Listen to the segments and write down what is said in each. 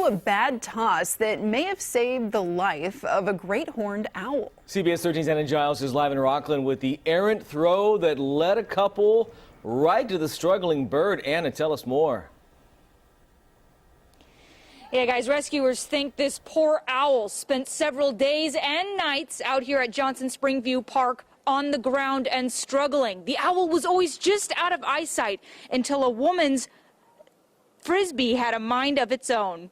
to a bad toss that may have saved the life of a great horned owl. CBS 13's Anna Giles is live in Rocklin with the errant throw that led a couple right to the struggling bird. Anna, tell us more. Yeah, guys, rescuers think this poor owl spent several days and nights out here at Johnson Springview Park on the ground and struggling. The owl was always just out of eyesight until a woman's Frisbee had a mind of its own.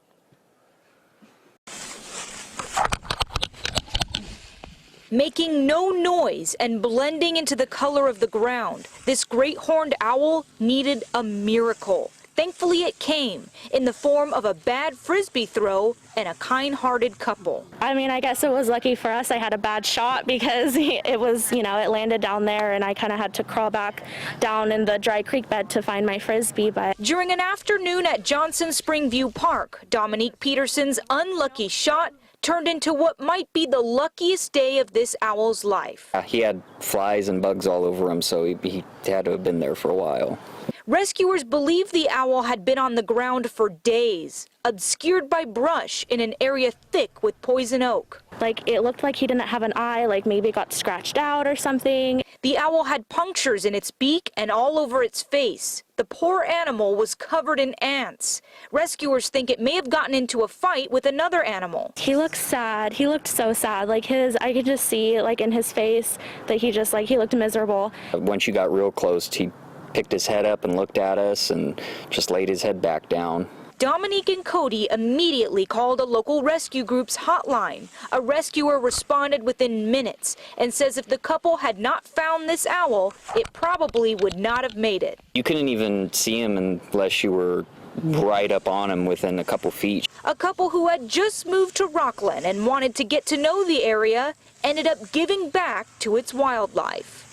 Making no noise and blending into the color of the ground, this great horned owl needed a miracle. Thankfully, it came in the form of a bad Frisbee throw and a kind-hearted couple. I mean, I guess it was lucky for us. I had a bad shot because it was, it landed down there and I kind of had to crawl back down in the dry creek bed to find my Frisbee. But during an afternoon at Johnson Springview Park, Dominique Peterson's unlucky shot turned into what might be the luckiest day of this owl's life. He had flies and bugs all over him, so he had to have been there for a while. Rescuers believe the owl had been on the ground for days, obscured by brush in an area thick with poison oak. It looked like he didn't have an eye, maybe it got scratched out or something. The owl had punctures in its beak and all over its face. The poor animal was covered in ants. Rescuers think it may have gotten into a fight with another animal. He looked sad. He looked so sad. I could just see, in his face that he just, he looked miserable. Once you got real close, he picked his head up and looked at us and just laid his head back down. Dominique and Cody immediately called a local rescue group's hotline. A rescuer responded within minutes and says if the couple had not found this owl, it probably would not have made it. You couldn't even see him unless you were right up on him within a couple feet. A couple who had just moved to Rocklin and wanted to get to know the area ended up giving back to its wildlife.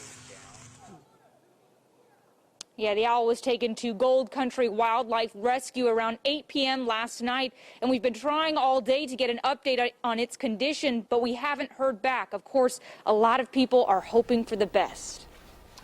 Yeah, the owl was taken to Gold Country Wildlife Rescue around 8 p.m. last night, and we've been trying all day to get an update on its condition, but we haven't heard back. Of course, a lot of people are hoping for the best.